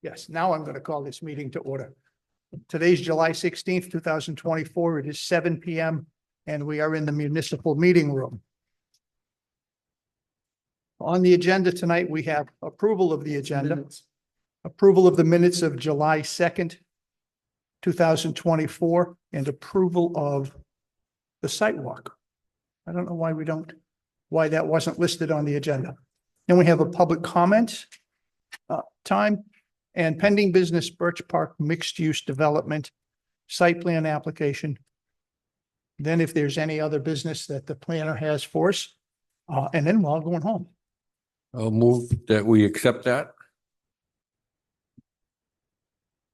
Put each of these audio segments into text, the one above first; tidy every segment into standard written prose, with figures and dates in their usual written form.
Yes, now I'm going to call this meeting to order. Today's July 16th, 2024. It is 7 p.m. and we are in the municipal meeting room. On the agenda tonight, we have approval of the agenda, approval of the minutes of July 2nd, 2024, and approval of the site walk. I don't know why that wasn't listed on the agenda. Then we have a public comment time and pending business Birch Park mixed-use development site plan application. Then if there's any other business that the planner has for us, and then we're all going home. I'll move that we accept that.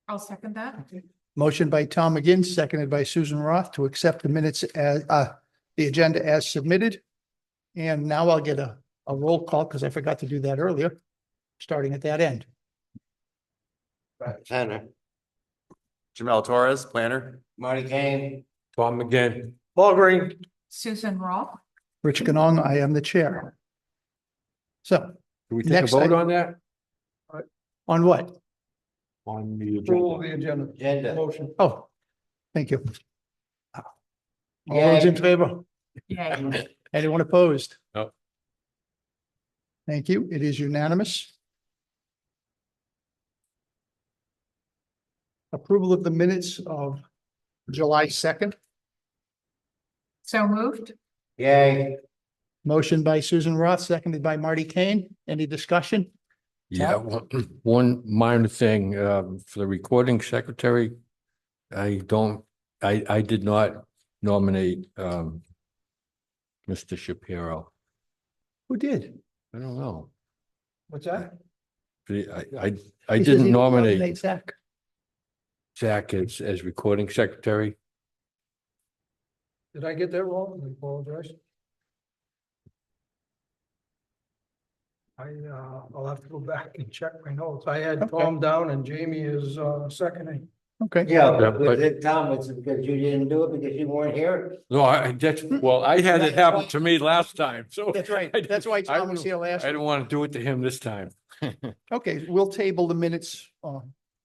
I'll second that. Motion by Tom McGinn, seconded by Susan Roth to accept the minutes as the agenda as submitted. And now I'll get a roll call because I forgot to do that earlier, starting at that end. Tanner, Jamel Torres, planner. Marty Kane, Tom McGinn. Paul Green. Susan Roth. Rich Ganong, I am the chair. So Do we take a Next vote item. on that? on what? On the Approval agenda. of the agenda. Motion. Oh, thank you. All Yay. those in favor? Yay. Anyone opposed? No. Thank you. It is unanimous. Approval of the minutes of July 2nd. So moved. Yay. Motion by Susan Roth, seconded by Marty Kane. Any discussion? Yeah, one minor thing, for the recording secretary. I did not nominate, Mr. Shapiro. Who did? I don't know. What's that? I He said he didn't didn't nominate Zach. Zach as recording secretary. Did I get that wrong? I apologize. I'll have to go back and check my notes. I had Okay. Tom down and Jamie is seconding. Okay. Yeah, Yeah, but but- it, Tom, it's because you didn't do it because you weren't here. No, I had it happen to me last time, so. That's right. That's why Tom was here last. I didn't want to do it to him this time. Okay, we'll table the minutes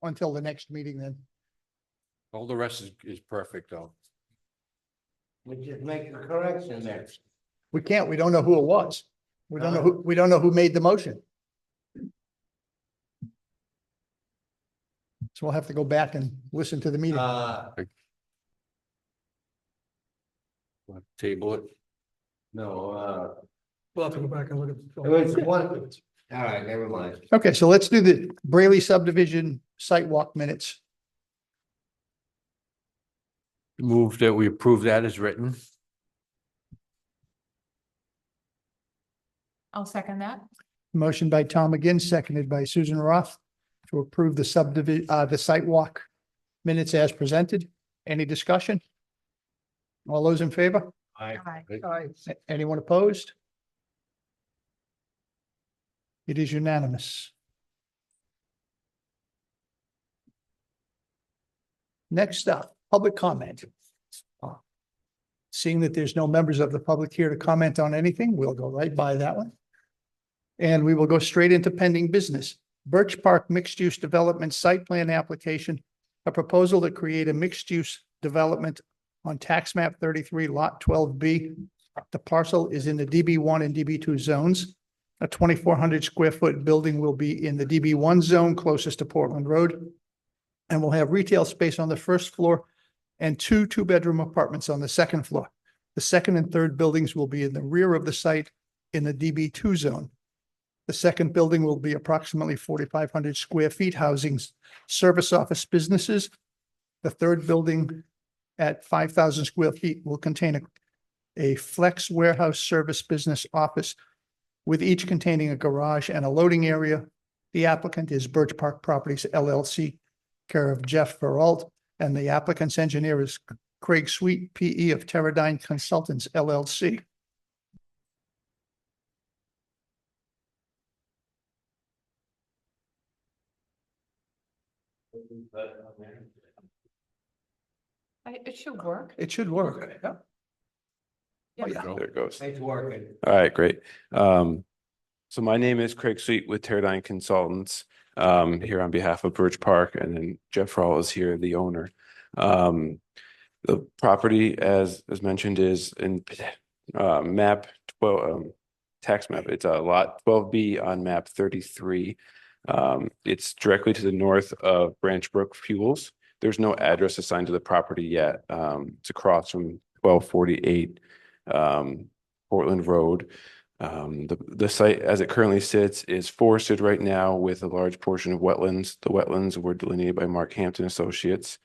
until the next meeting then. All the rest is perfect though. We just make a correction there. We can't, we don't know who it was. We don't know who made the motion. So we'll have to go back and listen to the meeting. Table it. No, We'll have to go back and look at. it was one, all right, never mind. Okay, so let's do the Brayley subdivision site walk minutes. Move that we approve that as written. I'll second that. Motion by Tom McGinn, seconded by Susan Roth to approve the the site walk minutes as presented. Any discussion? All those in favor? Aye. Anyone opposed? It is unanimous. Next up, public comment. Seeing that there's no members of the public here to comment on anything, we'll go right by that one. And we will go straight into pending business. Birch Park mixed-use development site plan application, a proposal to create a mixed-use development on tax map 33 lot 12B. The parcel is in the DB1 and DB2 zones. A 2,400 square foot building will be in the DB1 zone closest to Portland Road. And will have retail space on the first floor and two-bedroom apartments on the second floor. The second and third buildings will be in the rear of the site in the DB2 zone. The second building will be approximately 4,500 square feet, housing service office businesses. The third building at 5,000 square feet will contain a flex warehouse service business office with each containing a garage and a loading area. The applicant is Birch Park Properties LLC, care of Jeff Feralt, and the applicant's engineer is Craig Sweet, PE of Teradyne Consultants LLC. It should work. It should work. Yeah. Oh, yeah. There it goes. It's working. All right, great. So my name is Craig Sweet with Teradyne Consultants. here on behalf of Birch Park, and then Jeff Rawl is here, the owner. The property, as mentioned, is in map 12, tax map. It's a lot 12B on map 33. It's directly to the north of Branch Brook Fuels. There's no address assigned to the property yet. It's across from 1248 Portland Road. The site as it currently sits is forested right now with a large portion of wetlands. The wetlands were delineated by Mark Hampton Associates.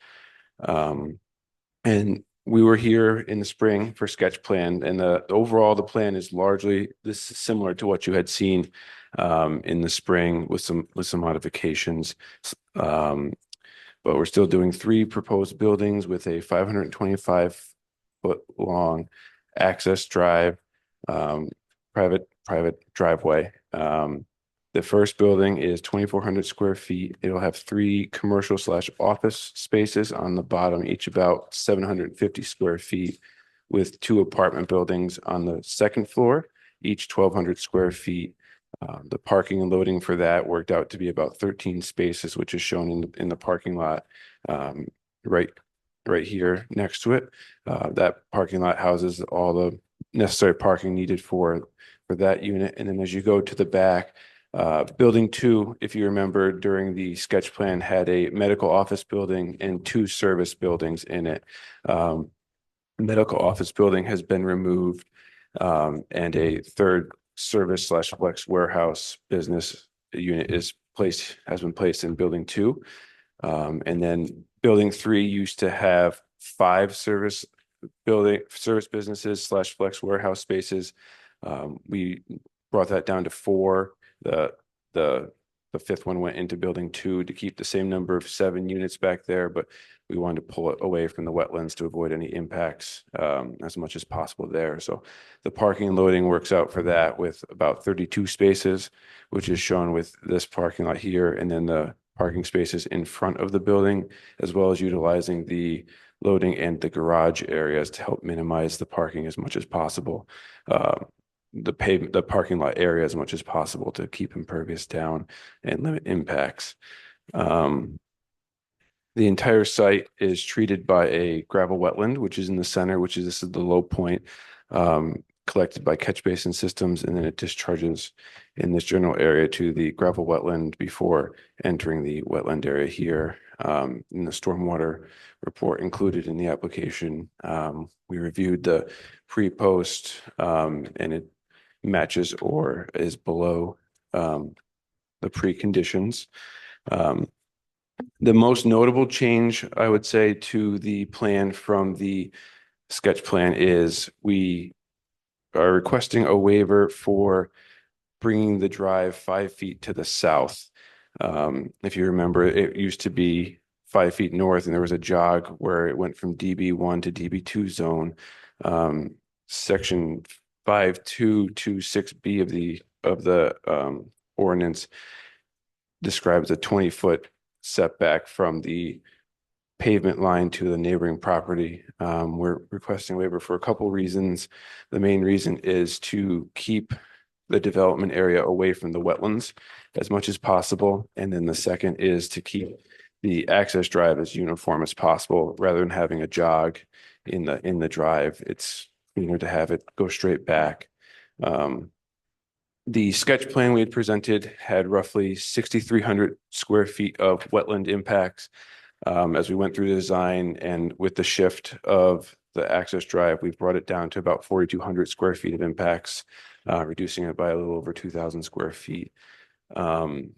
And we were here in the spring for sketch plan, and overall the plan is largely this is similar to what you had seen in the spring with some modifications. But we're still doing 3 proposed buildings with a 525-foot long access drive, private driveway. The first building is 2,400 square feet. It'll have 3 commercial/office spaces on the bottom, each about 750 square feet, with 2 apartment buildings on the second floor, each 1,200 square feet. The parking and loading for that worked out to be about 13 spaces, which is shown in the parking lot right here next to it. That parking lot houses all the necessary parking needed for that unit. And then as you go to the back, building 2, if you remember during the sketch plan, had a medical office building and 2 service buildings in it. Medical office building has been removed, and a third service/flex warehouse business unit has been placed in building 2. And then building 3 used to have 5 service businesses/flex warehouse spaces. We brought that down to 4. The 5th one went into building 2 to keep the same number of 7 units back there, but we wanted to pull it away from the wetlands to avoid any impacts as much as possible there. So the parking and loading works out for that with about 32 spaces, which is shown with this parking lot here, and then the parking spaces in front of the building, as well as utilizing the loading and the garage areas to help minimize the parking as much as possible. The parking lot area as much as possible to keep impervious down and limit impacts. The entire site is treated by a gravel wetland, which is in the center, this is the low point, collected by catch basin systems, and then it discharges in this general area to the gravel wetland before entering the wetland area here. In the stormwater report included in the application, we reviewed the pre-post, and it matches or is below the preconditions. The most notable change, I would say, to the plan from the sketch plan is we are requesting a waiver for bringing the drive 5 feet to the south. If you remember, it used to be 5 feet north, and there was a jog where it went from DB1 to DB2 zone. Section 5226B of the ordinance describes a 20-foot setback from the pavement line to the neighboring property. We're requesting waiver for a couple reasons. The main reason is to keep the development area away from the wetlands as much as possible. And then the second is to keep the access drive as uniform as possible, rather than having a jog in the drive. It's cleaner to have it go straight back. The sketch plan we had presented had roughly 6,300 square feet of wetland impacts. As we went through the design and with the shift of the access drive, we've brought it down to about 4,200 square feet of impacts, reducing it by a little over 2,000 square feet. And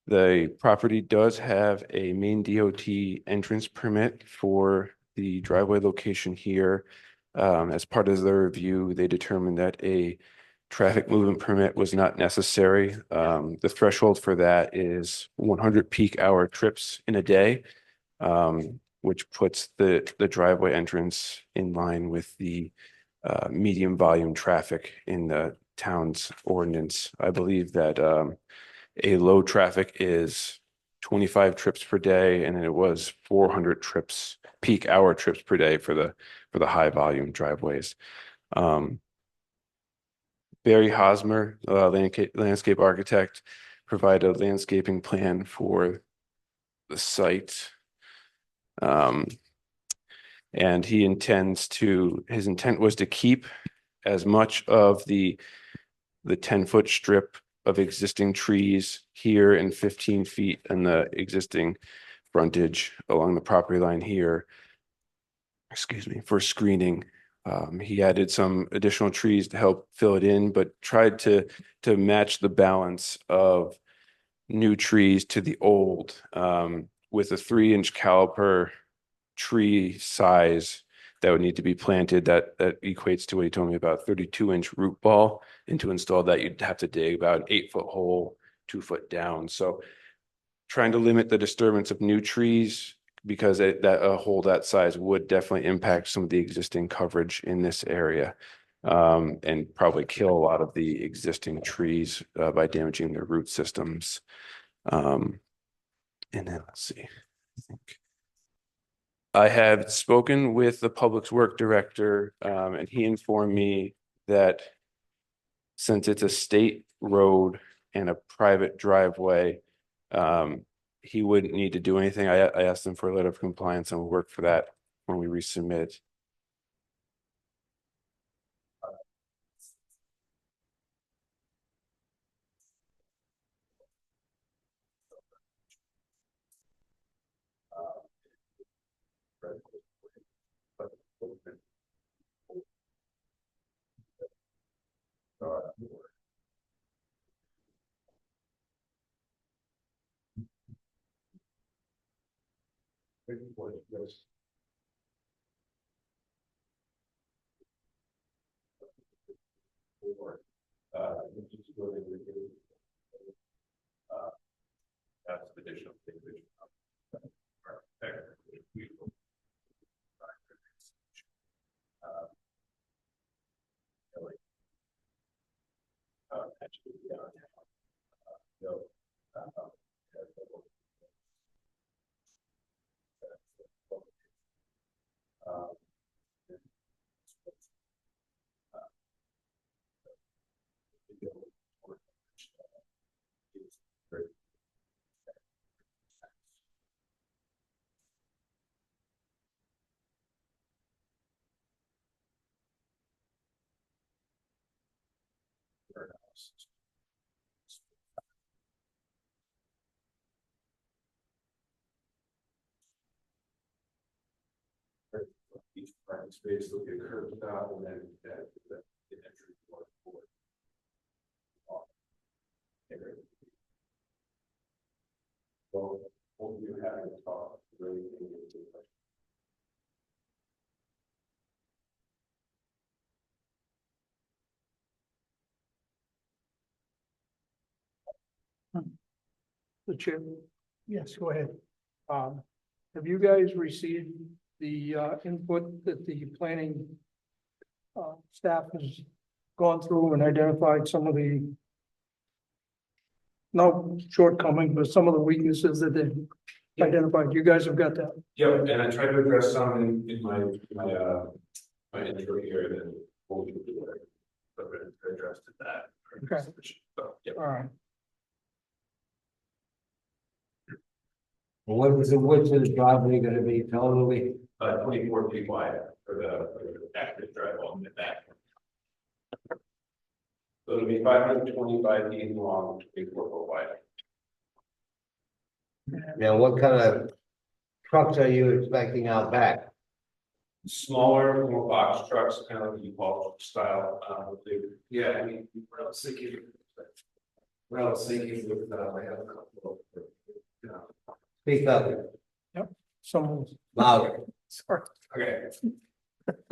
the property does have a main DOT entrance permit for the driveway location here. As part of the review, they determined that a traffic movement permit was not necessary. The threshold for that is 100 peak hour trips in a day, which puts the driveway entrance in line with the medium volume traffic in the town's ordinance. I believe that a low traffic is 25 trips per day, and it was 400 peak hour trips per day for the high volume driveways. Barry Hosmer, landscape architect, provide a landscaping plan for the site. And his intent was to keep as much of the 10-foot strip of existing trees here and 15 feet in the existing frontage along the property line here, excuse me, for screening. He added some additional trees to help fill it in, but tried to match the balance of new trees to the old, with a 3-inch caliper tree size that would need to be planted. That equates to what he told me about 32-inch root ball. And to install that, you'd have to dig about an 8-foot hole, 2 foot down. So trying to limit the disturbance of new trees, because a hole that size would definitely impact some of the existing coverage in this area, and probably kill a lot of the existing trees by damaging their root systems. And then let's see, I think I have spoken with the Public Works Director, and he informed me that since it's a state road and a private driveway, he wouldn't need to do anything. I asked him for a letter of compliance, and we'll work for that when we resubmit. That's additional. Each parking space will be a curb stop, and then the entry door. So, hope you having a talk, really. The chairman, Yes, go ahead. have you guys received the input that the planning staff has gone through and identified some of the no shortcomings, but some of the weaknesses that they identified? You guys have got that? Yeah, and I tried to address some in my intro here, then we'll do it. But I addressed that. Okay. So, yeah. All right. What is the width of the driveway gonna be totally? 24 feet wide for the active driveway in the back. So it'll be 525 feet long, 24 foot wide. Now, what kind of trucks are you expecting out back? Smaller, more box trucks, kind of like U-Haul style. Yeah, I mean, what I was thinking with, I have a couple of, Speak up, Some, louder. sorry. okay.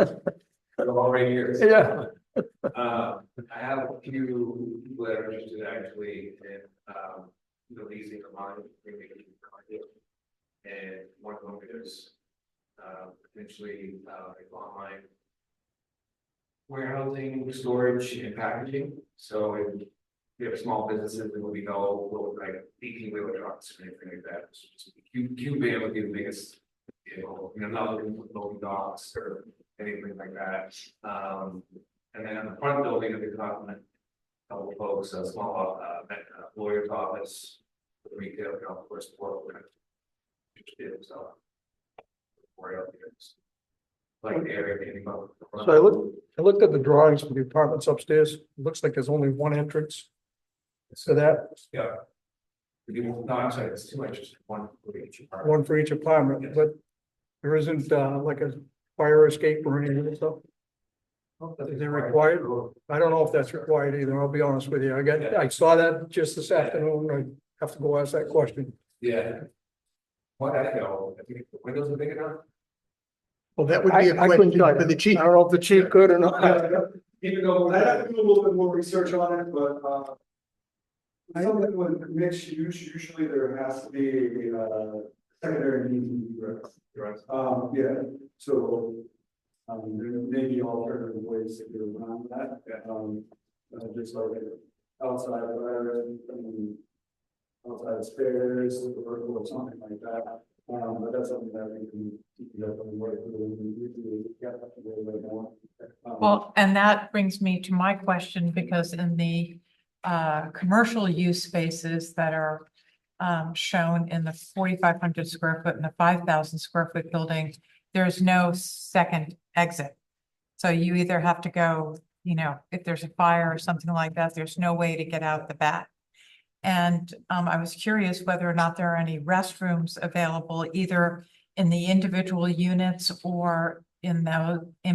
I'm already here. Yeah. I have a few people that are interested actually in, leasing a mine, and one of them is, potentially, like online warehousing, storage, and packaging. So if we have small businesses, there will be no like 18-wheeler trucks or anything like that. Cube van would be the biggest, not looking for loading docks or anything like that. And then on the front building of the complement, couple folks, a small, lawyer's office, retail, of course, work. So. Like the area, maybe. So I looked at the drawings for the apartments upstairs. It looks like there's only one entrance. So that, Yeah. No, I'm sorry, it's 2 inches, one for each. apartment. one for each apartment, but there isn't like a fire escape or any of that stuff. Is it required? I don't know if that's required either. I'll be honest with you. I saw that just this afternoon. I have to go ask that question. Yeah. What I know, I think the windows are big enough. Well, that would be a I couldn't question tell for the you. chief. I don't know if the chief could or not. Even though. I'd have to do a little bit more research on it, but, something with mixed use, usually there has to be a secondary means of egress. Yeah, so, there may be alternative ways to get around that, just like outside outside stairs, or something like that. But that's something that we can definitely work with. Well, and that brings me to my question, because in the commercial use spaces that are shown in the 4,500 square foot and the 5,000 square foot building, there's no second exit. So you either have to go, if there's a fire or something like that, there's no way to get out the back. And I was curious whether or not there are any restrooms available either in the individual units or in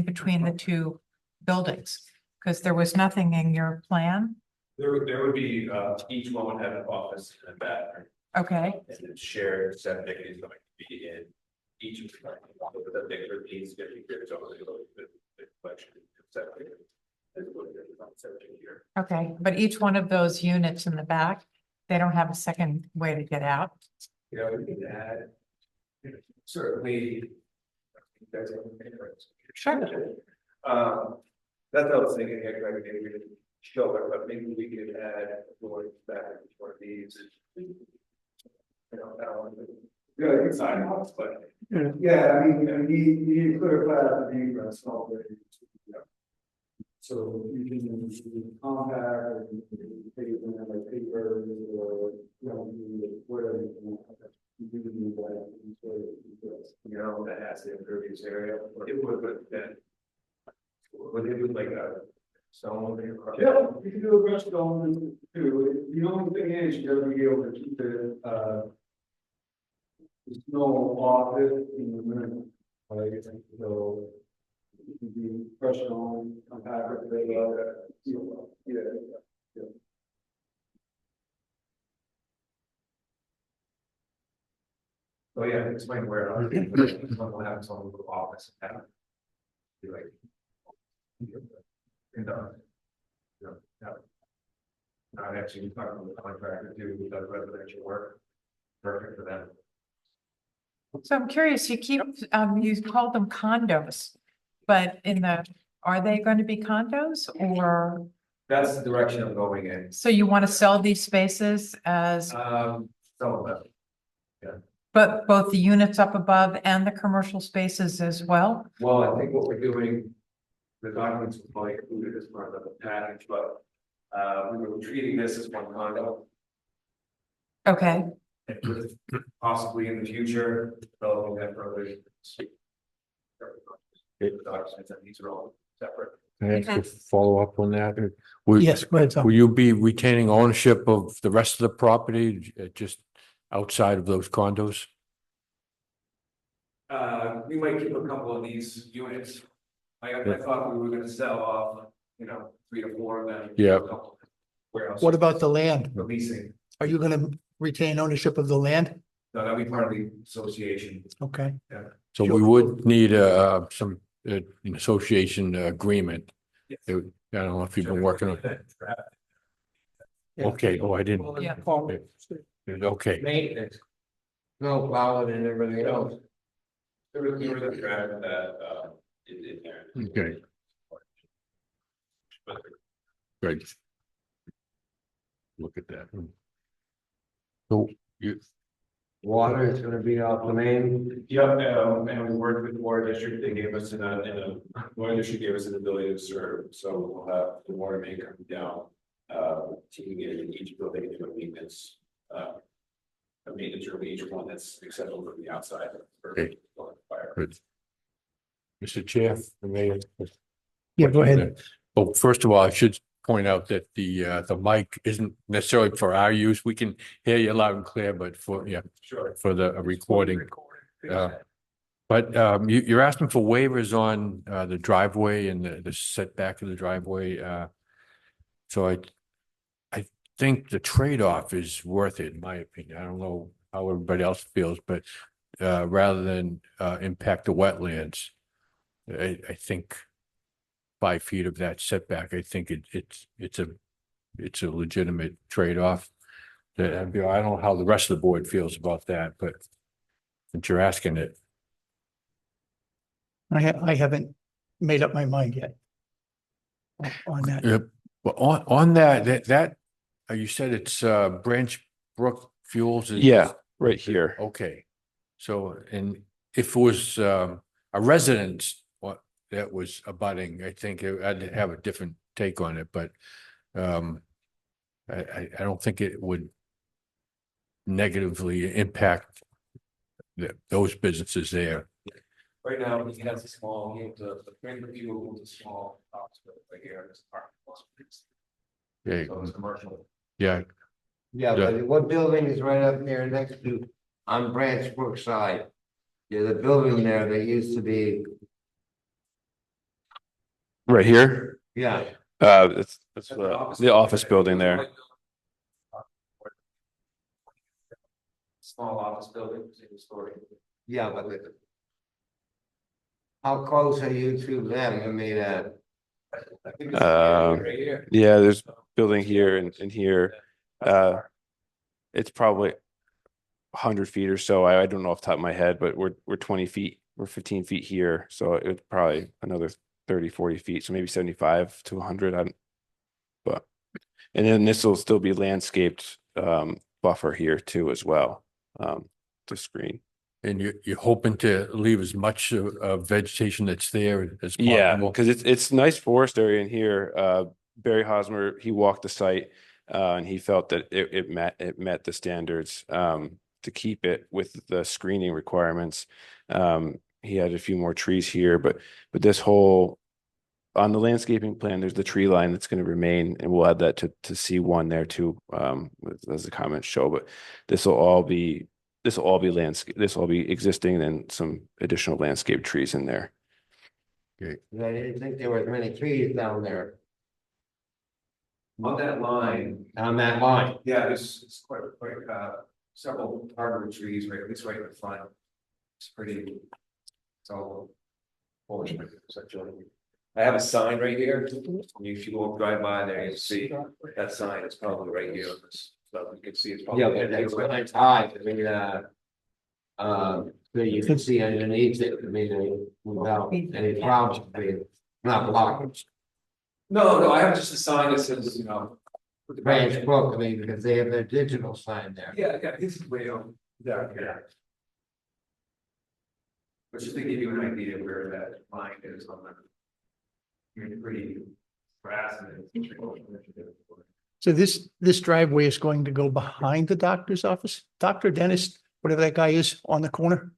between the two buildings, because there was nothing in your plan. There would be, each one would have an office and a bathroom, Okay, and then shared septic is going to be in each of the bigger piece, 50 years over the collection of septic. Is what it is on septic here. okay, but each one of those units in the back, they don't have a second way to get out. You know, we can add, certainly. You guys have any favorites? Sure. That's what I was thinking, like, maybe we didn't show it, but maybe we could add a door back to one of these. You know, I don't want to. Yeah, it's Sidewalks, but. Yeah, I mean, you need to clarify the egress already. So you can use compact, or you can take it in like paper, or, whatever. You can do that. You know, that has the impervious area, it would, but then. Would it like a stone? Yeah, you can do a brush stone too. The only thing is you gotta be able to keep it, there's no off it in the middle. Like, so. You can be brush stone, compact, yeah. Oh, yeah, explain where it is. We'll have some little office. And be like. And, yeah. Not actually talking with the contractor too, who does residential work. Perfect for them. So I'm curious, you called them condos, but are they going to be condos or? That's the direction I'm going in. So you want to sell these spaces as, Some of them. but both the units up above and the commercial spaces as well? Well, I think what we're doing, the documents will probably included as part of the package, but we were treating this as one condo. Okay, And with possibly in the future, developing that further. The documents, and these are all separate. Can I ask a follow up on that? Will- Yes, go ahead, Tom. Will you be retaining ownership of the rest of the property, just outside of those condos? We might keep a couple of these units. I thought we were gonna sell off, 3 to 4 of them. Yeah. Where else? What about the land? The leasing, Are you gonna retain ownership of the land? no, that'll be part of the association. Okay, So we would need an association agreement. Yes. I don't know if you've been working on, okay, oh, I didn't, Yeah. okay. Maintenance. No plowing and everything else. There was a draft that is in there. Okay. Great. Look at that. So you, Water is gonna be off the main. Yep, and we worked with the water district, they gave us water district gave us an ability to serve, so we'll have the water main coming down. taking it in each building into a maintenance room, each one that's acceptable from the outside. For Okay. fire. Good. Mr. Chair, the mayor. Yeah, go ahead. Well, first of all, I should point out that the mic isn't necessarily for our use. We can hear you loud and clear, but for, yeah, Sure. for the recording. But you're asking for waivers on the driveway and the setback of the driveway. So I think the trade-off is worth it, in my opinion. I don't know how everybody else feels, but rather than impact the wetlands, I think 5 feet of that setback, I think it's a legitimate trade-off. That, I don't know how the rest of the board feels about that, but since you're asking it. I haven't made up my mind yet on that. But on that, you said it's Branch Brook Fuels. Yeah, right here. Okay. So, and if it was a residence, what that was abutting, I think I'd have a different take on it, but I don't think it would negatively impact those businesses there. Right now, he has a small, he owns a Grand View owns a small hospital right here in this park. Yeah, So it's commercial. yeah, Yeah, but what building is right up there next to, on Branch Brook side? There's a building there that used to be, Right here. yeah, That's the office building there. Small office building, single story. yeah, but how close are you to them? I mean, I think it's right here. Yeah, there's building here and here. It's probably 100 feet or so. I don't know off the top of my head, but we're 20 feet, we're 15 feet here. So it's probably another 30, 40 feet. So maybe 75 to 100. And then this will still be landscaped buffer here too as well, to screen. and you're hoping to leave as much of vegetation that's there as Yeah, possible. because it's nice forest area in here. Barry Hosmer, he walked the site and he felt that it met the standards to keep it with the screening requirements. He had a few more trees here, but this whole on the landscaping plan, there's the tree line that's going to remain, and we'll add that to C1 there too, as the comments show. But this will all be landscape. This will all be existing, and some additional landscape trees in there. Okay. I didn't think there were many trees down there On that line, on that line. yeah, there's quite several hardwood trees, right, at least right in the front. It's pretty, it's all. I have a sign right here. If you go drive by there, you'll see that sign is probably right here. So you can see it's probably. Yeah, but that's when it's high, I mean, so you can see underneath it, I mean, without any problems, I mean, not blocked. No, I have just a sign that says, you know. with the Branch Brook, I mean, because they have their digital sign there. Yeah, this is way on, yeah. But just to give you an idea where that line is on the. You're pretty grass and it's. So this driveway is going to go behind the doctor's office, doctor, dentist, whatever that guy is on the corner.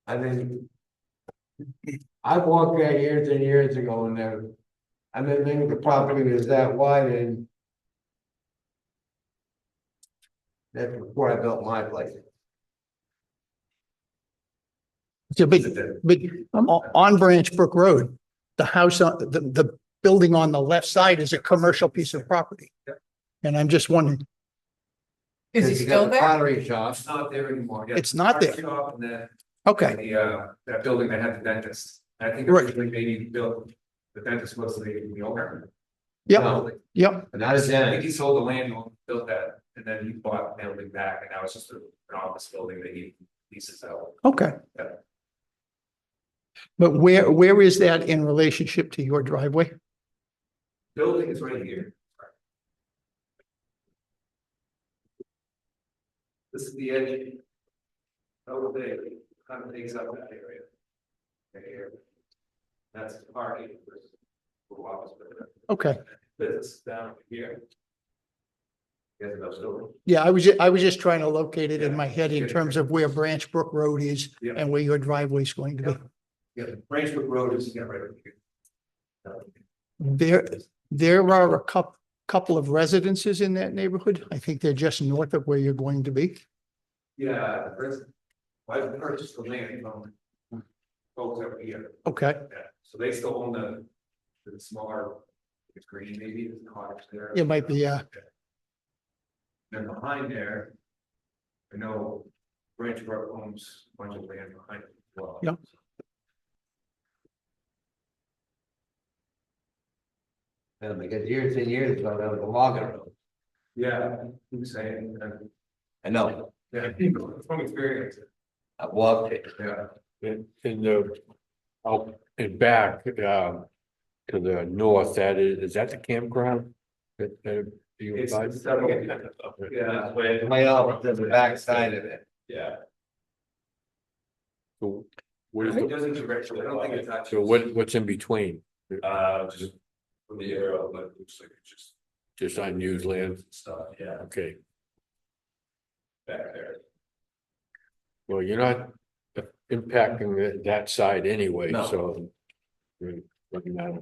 I mean, I walked there years and years ago and there, I didn't think the property was that wide and that's before I built my place. So, but on Branch Brook Road, the house on the building on the left side is a commercial piece of property. And I'm just wondering, Is he You got still the there? Pottery shop. It's not there anymore. Yeah, It's not there. shop And then okay, that building that had the dentist. I think Right. originally maybe built, the dentist was the owner. yep, No, yep, not a I think dentist. he sold the land, built that, and then he bought the building back, and now it's just an office building that he leases out. okay. Yeah. But where is that in relationship to your driveway? Building is right here. This is the edge. Over there, kind of takes up that area. Right here. That's the parking. For office building. Okay, business down here. Yes, that's still. Yeah, I was just trying to locate it in my head in terms of where Branch Brook Road is Yeah. and where your driveway is going to be. Yeah, Branchwood Road is, yeah, right over here. There are a couple of residences in that neighborhood. I think they're just north of where you're going to be. Yeah, I purchased the land from folks over here. Okay, Yeah, so they still own the smaller, it's green, maybe, there's cottage there. it might be, yeah. Then behind there, I know Branch Brook owns a bunch of land behind it as well. Yep. Yeah, because years and years ago, that was a logging road. Yeah, he was saying, and, I know, yeah, from experience, I walked it. yeah. In the, out and back, to the north, is that the campground? You It's, advise? yeah, but, Way off to the back side of it. yeah. So what is It the, doesn't directly, I don't think it's actually. so what's in between? Just from the arrow, but it looks like it's Just unused land? just stuff, yeah, Okay, back there. well, you're not impacting that side anyway, No. so. Really doesn't matter.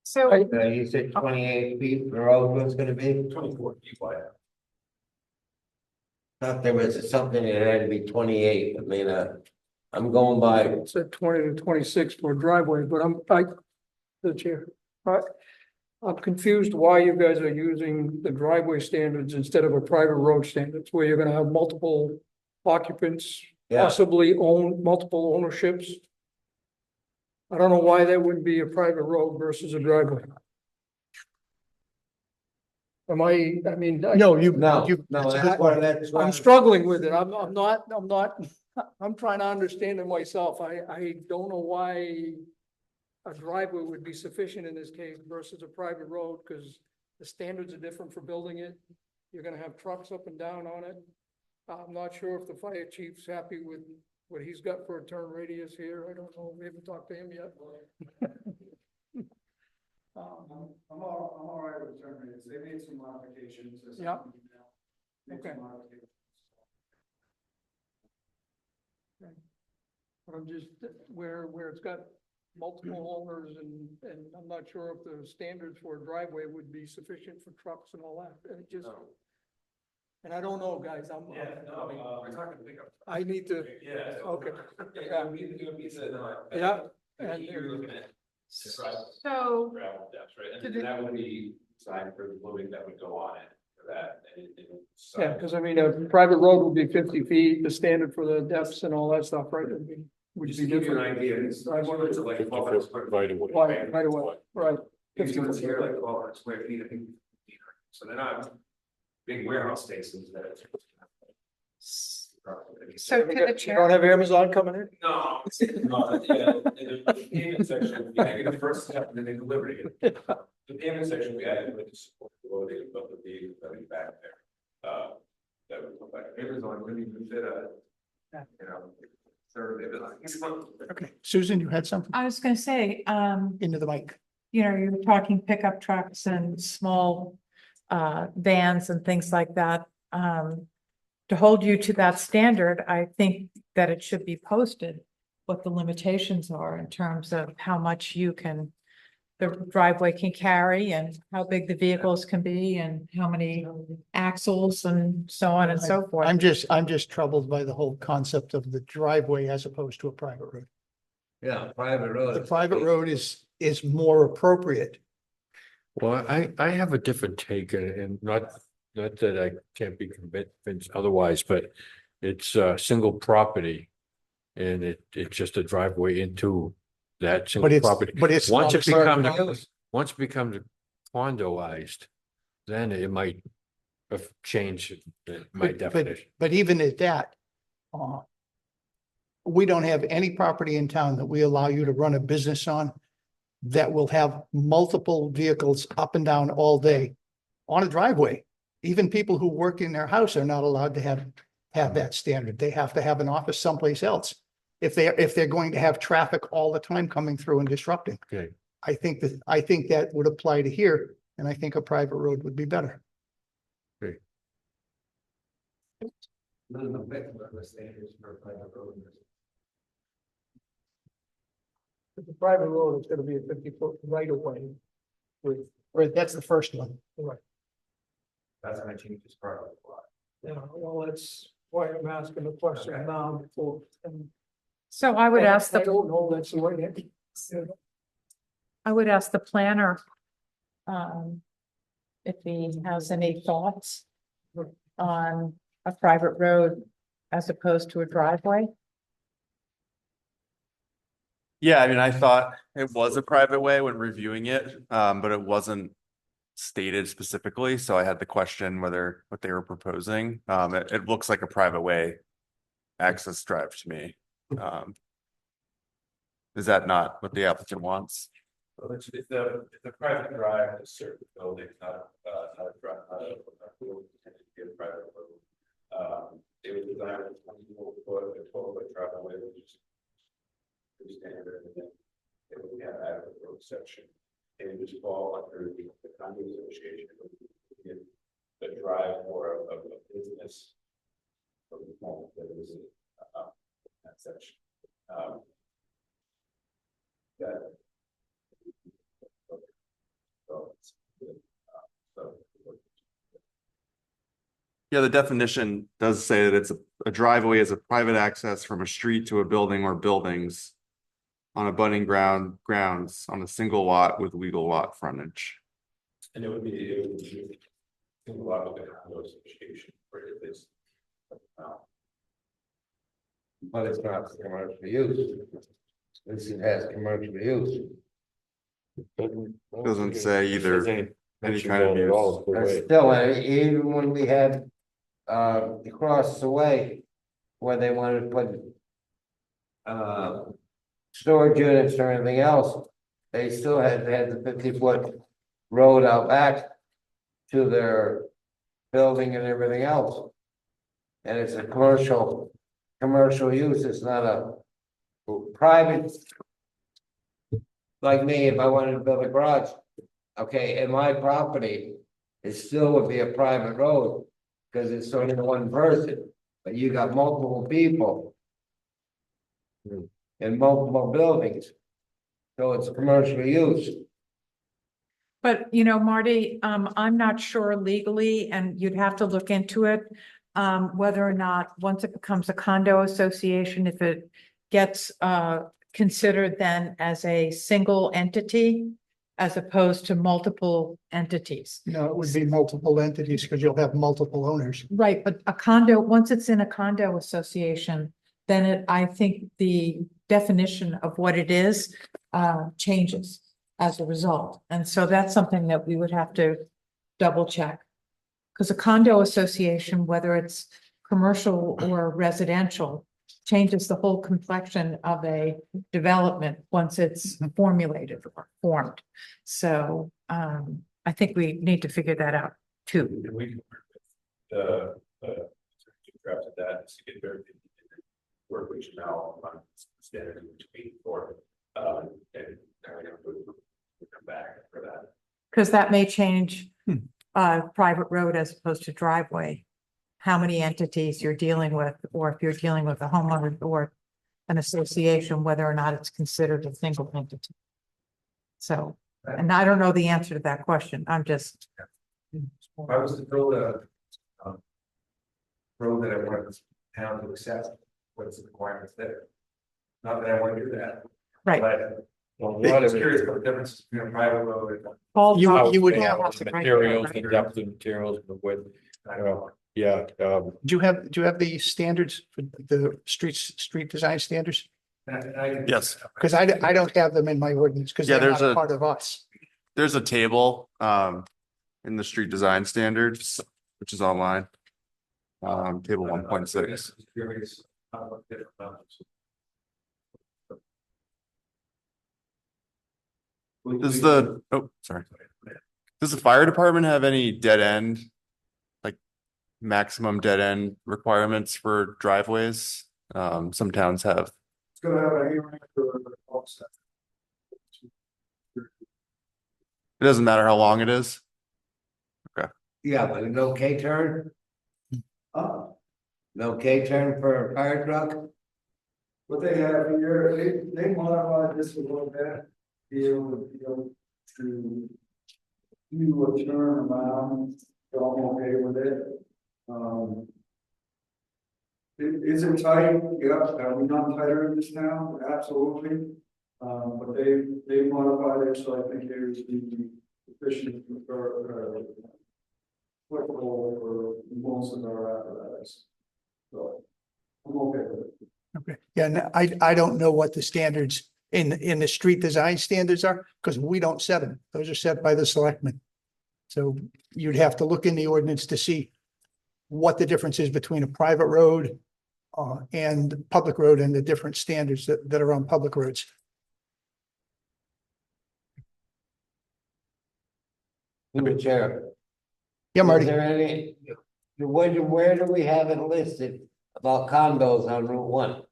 So, You said 28 feet, the road was gonna be, 24 feet wide. thought there was something that had to be 28, I mean, I'm going by, It said 20 to 26 for a driveway, but the chair. I'm confused why you guys are using the driveway standards instead of a private road standards, where you're gonna have multiple occupants, yeah, possibly own multiple ownerships. I don't know why that wouldn't be a private road versus a driveway. I mean, No, no, you. no, that's a good that's why, point. that's why. I'm struggling with it. I'm not, I'm trying to understand it myself. I don't know why a driveway would be sufficient in this case versus a private road, because the standards are different for building it. You're gonna have trucks up and down on it. I'm not sure if the fire chief's happy with what he's got for a turn radius here. I don't know. We haven't talked to him yet. I'm all right with the turn radius. They made some modifications. Yeah. Made Okay. some modifications. But I'm just, where it's got multiple owners and I'm not sure if the standards for a driveway would be sufficient for trucks and all that. And it just, and I don't know, guys, We're talking pickup. I need to, Yeah. okay. Yeah, we said, no. Yeah, And and- you're looking at. so Gravel depths, right, To and the- that would be designed for the loading that would go on it, for that. yeah, because I mean, a private road would be 50 feet, the standard for the depths and all that stuff, right? Would Just be to give you an different. idea, it's I wanted it's to- like 50 12 foot right away. Right away, right. If you went here like 12 square feet, I think. So they're not big warehouse spaces that. so to the You don't chair, have Amazon coming in? No, no, yeah, the payment section, we added the first step and then they delivered it. The payment section, we added with the support the loading of the vehicle that we back there. That would come back, Amazon wouldn't even fit you know. Third, they'd be like. Okay, Susan, you had something I was gonna say, into the mic. you know, you're talking pickup trucks and small vans and things like that. To hold you to that standard, I think that it should be posted what the limitations are in terms of how much the driveway can carry and how big the vehicles can be and how many axles and so on and so forth. I'm just troubled by the whole concept of the driveway as opposed to a private road. Yeah, private road. The private road is more appropriate. Well, I have a different take and not that I can't be convinced otherwise, but it's a single property. And it's just a driveway into that single property. But it's. Once not it a private road. once it becomes condoized, then it might change my But- definition. But even at that, we don't have any property in town that we allow you to run a business on that will have multiple vehicles up and down all day on a driveway. Even people who work in their house are not allowed to have that standard. They have to have an office someplace else. if they're going to have traffic all the time coming through and disrupting. Okay. I think that would apply to here, and I think a private road would be better. If the private road is gonna be a 50-foot right of way with, Right, that's the first one. right, That's gonna change this part of the lot. yeah, well, that's why I'm asking the question Okay. now before. And So I would ask I the, don't know, that's the way. I would ask the planner. If he has any thoughts on a private road as opposed to a driveway. Yeah, I mean, I thought it was a private way when reviewing it, but it wasn't stated specifically, so I had to question whether what they were proposing. It looks like a private way access drive to me. Is that not what the applicant wants? Well, it's a private drive to serve the building, not a drive, not a road intended to be a private road. It was designed with 24-foot, a 12-foot driveway, which is pretty standard, and then it would have adequate road section. And it just fall under the condo association, the drive or a business. From the moment that it was in that section. That. Yeah, the definition does say that it's a driveway is a private access from a street to a building or buildings on abutting grounds on a single lot with legal lot frontage. And it would be a lot of the condo association for this. But it's not commercial use. This has commercial use. Doesn't say either any kind of use. But still, even when we had, across the way, where they wanted to put. Storage units or anything else, they still had the 50-foot road out back. To their building and everything else. And it's a commercial use, it's not a private. Like me, if I wanted to build a garage, okay, and my property, it still would be a private road. Cause it's only one person, but you got multiple people. In multiple buildings. So it's commercial use. But, you know, Marty, I'm not sure legally, and you'd have to look into it. Whether or not, once it becomes a condo association, if it gets considered then as a single entity. As opposed to multiple entities. No, it would be multiple entities because you'll have multiple owners. Right, but a condo, once it's in a condo association, then I think the definition of what it is changes as a result. And so that's something that we would have to double check. Because a condo association, whether it's commercial or residential, changes the whole complexion of a development once it's formulated or formed. So I think we need to figure that out too. And we can work with the drafted that to get very work with Janelle on standard between for and we'll come back for that. Because that may change private road as opposed to driveway. How many entities you're dealing with, or if you're dealing with a homeowner or an association, whether or not it's considered a single entity. So, and I don't know the answer to that question. I'm just. If I was to build a road that I want the town to accept, what's the requirements there? Not that I want to do that. Right. But I'm just curious about the difference between a private road and. Paul, You would Yeah, have, that's it right there, Materials, the right? depth of materials, the width, yeah, do you have the standards for the street design standards? Yes, Because I don't have them in my ordinance because Yeah, they're there's not a- part of us. there's a table in the street design standards, which is online. Table 1.6. Curious about different numbers. Does does the fire department have any dead end? Like maximum dead end requirements for driveways? Some towns have gonna have a hearing for offset. It doesn't matter how long it is. Yeah, but no K-turn, Uh, no K-turn for a fire truck? what they have here, they modified this a little bit, be able to do a turn around, so I'm okay with it. Is it tight? Yeah, are we not tighter in this now? Absolutely. But they modified it, so I think there's the efficient for flexible for most of our apparatus. So I'm okay with it. Okay, yeah, and I don't know what the standards in the street design standards are, because we don't set them. Those are set by the selectmen. So you'd have to look in the ordinance to see what the difference is between a private road and public road and the different standards that are on public roads. Through the chair. Yeah, Is Marty, there any, where do we have it listed about condos on Route 1?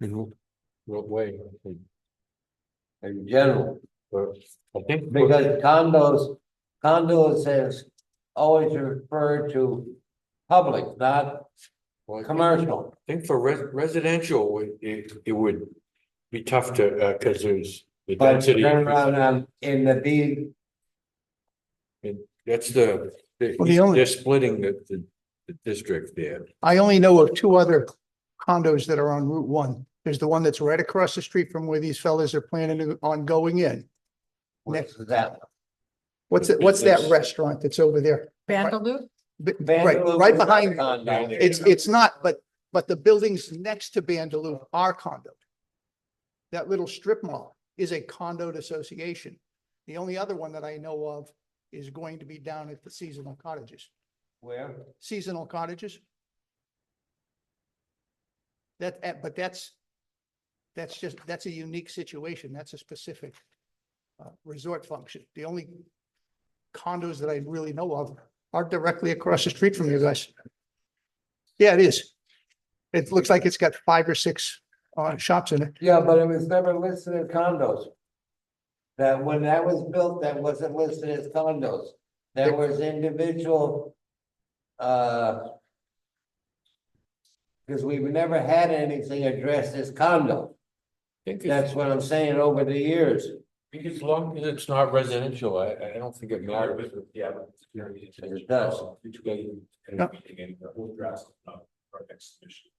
In what way? In general, I think. because condos has always referred to public, not Well, I think- commercial. I think for residential, it would be tough to, because there's the But density. turn around on, in the B, That's the, Well, the only- they're splitting the district there. I only know of two other condos that are on Route 1. There's the one that's right across the street from where these fellas are planning on going in. what's that? What's that restaurant that's over there? Vandaloo? Right, right behind, Condo. it's not, but the buildings next to Bandaloo are condos. That little strip mall is a condoed association. The only other one that I know of is going to be down at the seasonal cottages. Where? Seasonal cottages. But that's a unique situation. That's a specific resort function. The only condos that I really know of are directly across the street from you guys. Yeah, it is. It looks like it's got 5 or 6 shops in it. Yeah, but it was never listed as condos. That when that was built, that wasn't listed as condos. There was individual, because we've never had anything addressed as condo. I think That's what I'm saying over the years. as long as it's not residential, I don't think it matters. Yeah. It does. Yeah. We'll draft our next submission.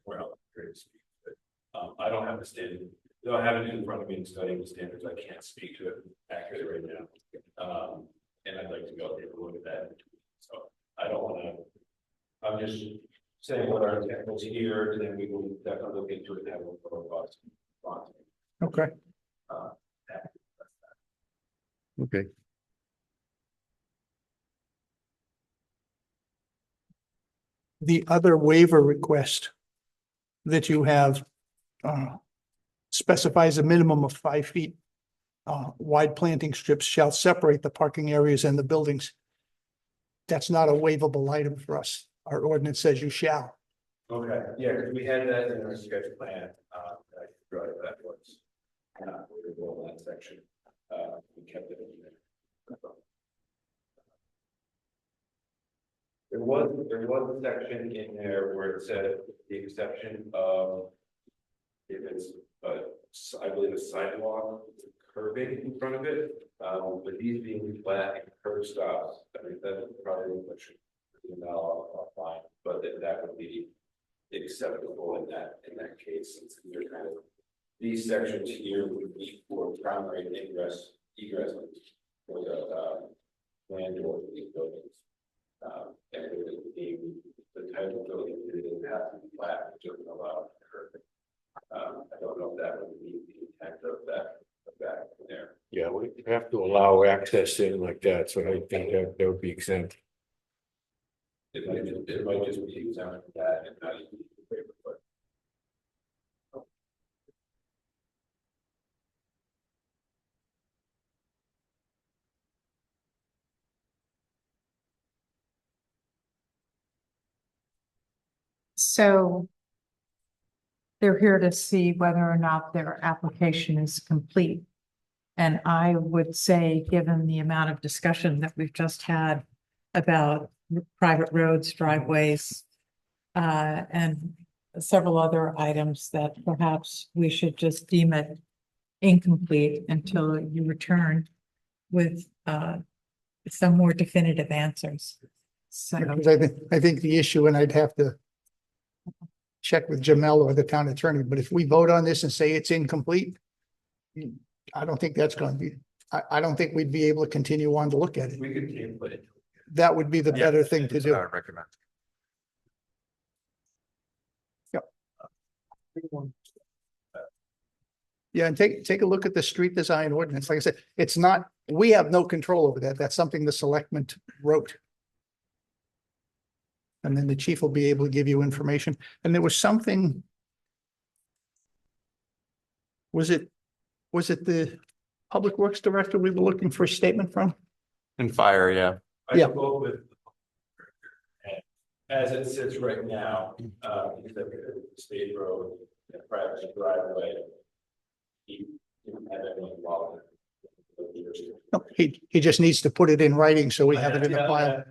Where I'll create a speak, but I don't have the standard, though I have it in front of me and studying the standards, I can't speak to it accurately right now. And I'd like to go take a look at that. So I don't wanna, I'm just saying what our intent was here, and then we will definitely look into it and have a robust response. Okay. Okay. The other waiver request that you have specifies a minimum of 5 feet wide planting strips shall separate the parking areas and the buildings. That's not a waivable item for us. Our ordinance says you shall. Okay, yeah, because we had that in our sketch plan, I forgot what that was. We were going that section, we kept it in there. There was a section in there where it said the exception of if it's, I believe a sidewalk, curbing in front of it, but these being flat and curb stops, I think that's probably a question. Offline, but that would be acceptable in that case, since they're kind of, these sections here would be for primary egress for the landlord of these buildings. And it would be the type of building that it doesn't have to be flat, it doesn't allow curving. I don't know if that would be the intent of that there. Yeah, we have to allow access in like that, so I think that would be exempt. It might just be exempt from that and not even the waiver, but. So they're here to see whether or not their application is complete. And I would say, given the amount of discussion that we've just had about private roads, driveways, and several other items, that perhaps we should just deem it incomplete until you return with, some more definitive answers. So, Because I think the issue, and I'd have to check with Jamel or the town attorney, but if we vote on this and say it's incomplete, I don't think that's going to be, I don't think we'd be able to continue on to look at it. We could table it. That would be the better thing to That's what I do. would recommend. Yeah, and take a look at the street design ordinance. Like I said, it's not, we have no control over that. That's something the selectmen wrote. And then the chief will be able to give you information. And there was something. Was it the Public Works Director we were looking for a statement from? And fire, yeah. Yeah. I spoke with. And as it sits right now, because of the state road, and private driveway. He didn't have anyone involved. No, he just needs to put it in writing, so we have it in the file.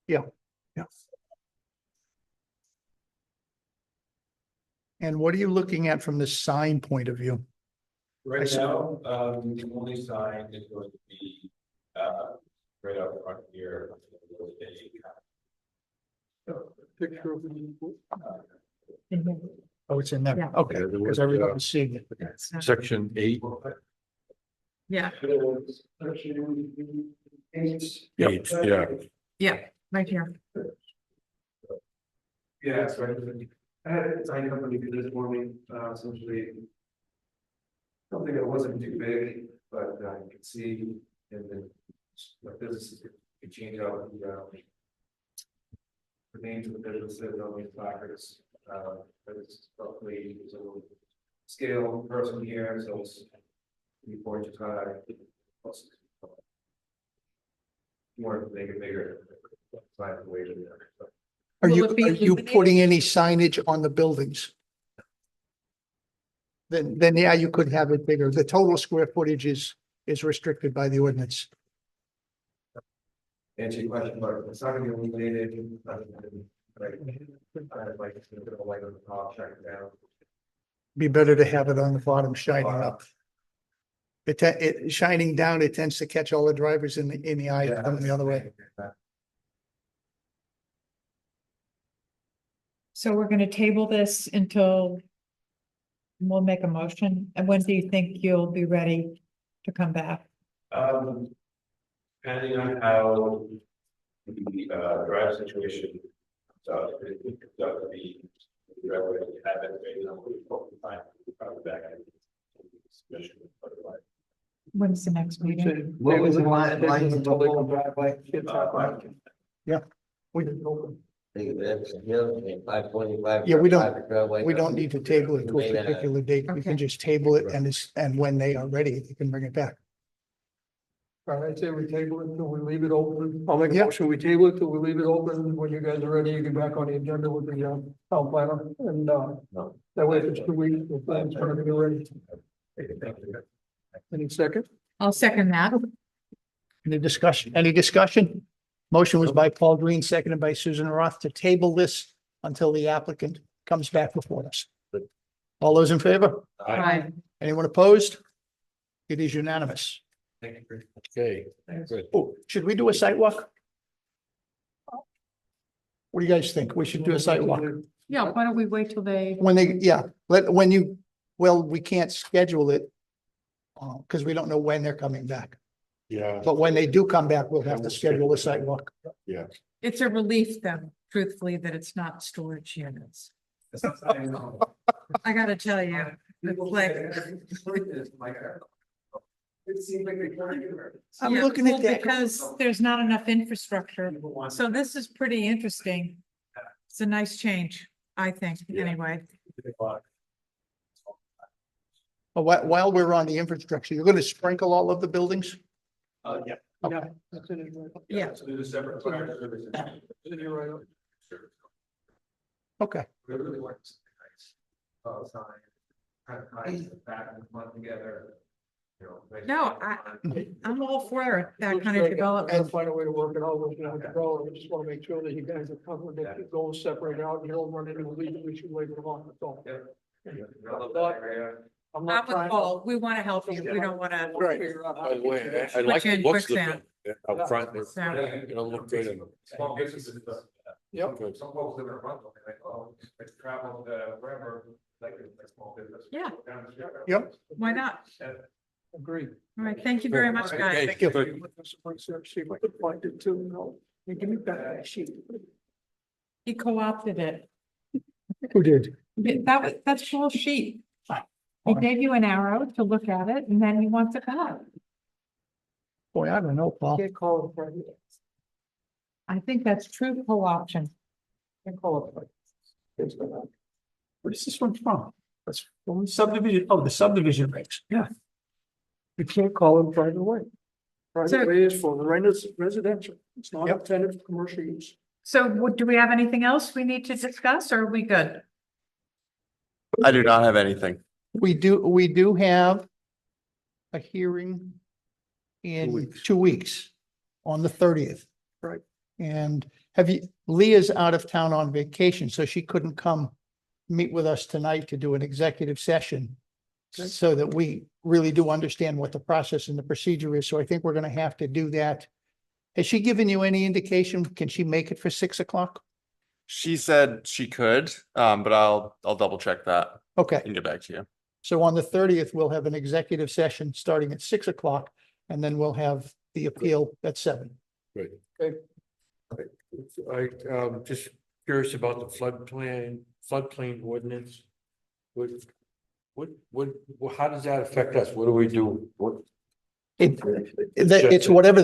Yeah. And what are you looking at from the sign point of view? Right now, the only sign is going to be, right out front here. Picture of Oh, it's in there. Yeah. Okay, Yeah, there because was, everybody's seeing it. Section 8. yeah, Yep. 8, yeah. yeah, right here. Yeah, so I had a design company do this for me, essentially. Something that wasn't too big, but you could see, and then like businesses could change out the names of the businesses on these placards. But it's roughly, there's a little scale person here, so it's 3.5 plus. More to make it bigger. Size of weight in there. Are Will you, it be are you illuminated? putting any signage on the buildings? Then yeah, you could have it bigger. The total square footage is restricted by the ordinance. Answer your question, but it's not gonna be illuminated. Like, kind of like, a bit of a light on the top, check it down. Be better to have it on the bottom shining up. It shining down, it tends to catch all the drivers in the eye coming the other way. So we're gonna table this until we'll make a motion. And when do you think you'll be ready to come back? Depending on how the drive situation. So if we conduct the driveway, have it, you know, we hope to find probably back. Submission, otherwise. When's the next meeting? What was the line of the whole driveway? We Think of it, it's 525. Yeah, we don't need to table it to a particular date. We can Okay. just table it and when they are ready, they can bring it back. All right, I'd say we table it until we leave it open. I'll make a Yeah. motion, we table it till we leave it open. When you guys are ready, you get back on the agenda with the town planner and that way if it's 2 weeks, the plan's gonna be ready. Any second? I'll second that. Any discussion? Motion was by Paul Green, seconded by Susan Roth to table this until the applicant comes back before us. All those in favor? Right. Anyone opposed? It is unanimous. Okay, good. Oh, should we do a site walk? What do you guys think? We should do a site walk. Yeah, why don't we wait till they, When we can't schedule it. Because we don't know when they're coming back. Yeah, But when they do come back, we'll have to schedule a site walk. yeah. it's a relief though, truthfully, that it's not storage units. I gotta tell you, it's like. It seems like they. I'm Yeah, looking at well, that. because there's not enough infrastructure. So this is pretty interesting. It's a nice change, I think, anyway. While we're on the infrastructure, you're going to sprinkle all of the buildings? Yeah. Yeah. That's it, right. Yeah. So there's a separate fire service. You're right. Okay. Really works. Sign, kind of ties the back and the front together. You know, make- No, I'm all for that kind of I'll development. find a way to work it out, we're gonna have to go, I just wanna make sure that you guys are covered, that the goals separate out, and you don't run into a legal issue later on, that's all. Yeah. I love that area. I'm Not not with trying. Paul. We want to help you. We don't want to. Right. By the way, I Put like you the in looks of quicksand. it out front. It's So- gonna look good. and- Small businesses. Yep. Some folks live in Arundel, they like, oh, I travel wherever, like a small business. Yeah. Down the street. Yep. Why not? Agreed. All right. Thank you very much, guys. Thank you. See if I can find it too, no, hey, give me back that sheet. He co-opted it. Who did? That's full sheet. He gave you an arrow to look at it and then he wants it back. Boy, I don't know, Paul. Can't call it private. I think that's true co-option. Can't call it private. What is this one from? That's from subdivision, oh, the subdivision regs, yeah. You can't call it private way. So- Private way is for residential, it's not Yep. intended for commercial use. So do we have anything else we need to discuss or are we good? I do not have anything. We do have a hearing in 2 weeks on the 30th. Right. And Leah's out of town on vacation, so she couldn't come meet with us tonight to do an executive session. Okay. So that we really do understand what the process and the procedure is. So I think we're gonna have to do that. Has she given you any indication? Can she make it for 6 o'clock? She said she could, but I'll double check that Okay. and get back to you. So on the 30th, we'll have an executive session starting at 6 o'clock, and then we'll have the appeal at 7. Great. Okay. Just curious about the floodplain ordinance. How does that affect us? What do we do? It's whatever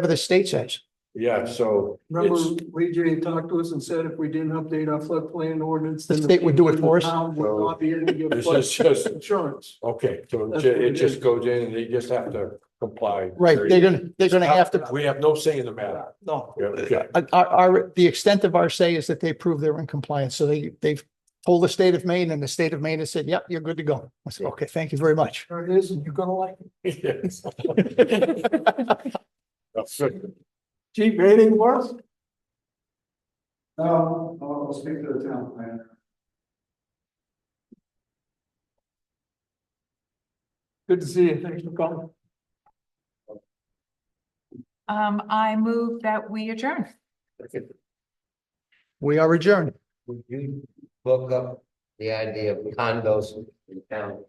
the state says. Yeah, so. Remember, it's- Lee J talked to us and said if we didn't update our floodplain ordinance. The then state would do it for us? town would not be able to give This flood is just, insurance. okay, so That's what it it just is. goes in and they just have to comply. Right, they're gonna have to, We have no say in the matter. No. Yeah, okay. the extent of our say is that they prove they're in compliance. So they've told the state of Maine, and the state of Maine has said, yep, you're good to go. I said, okay, thank you very much. There it is, and you're gonna like it. Yes. That's good. Chief, anything for us? No, I'll speak to the town planner. Good to see you, thanks for coming. I move that we adjourn. We are adjourned. Would you look up the idea of condos in town?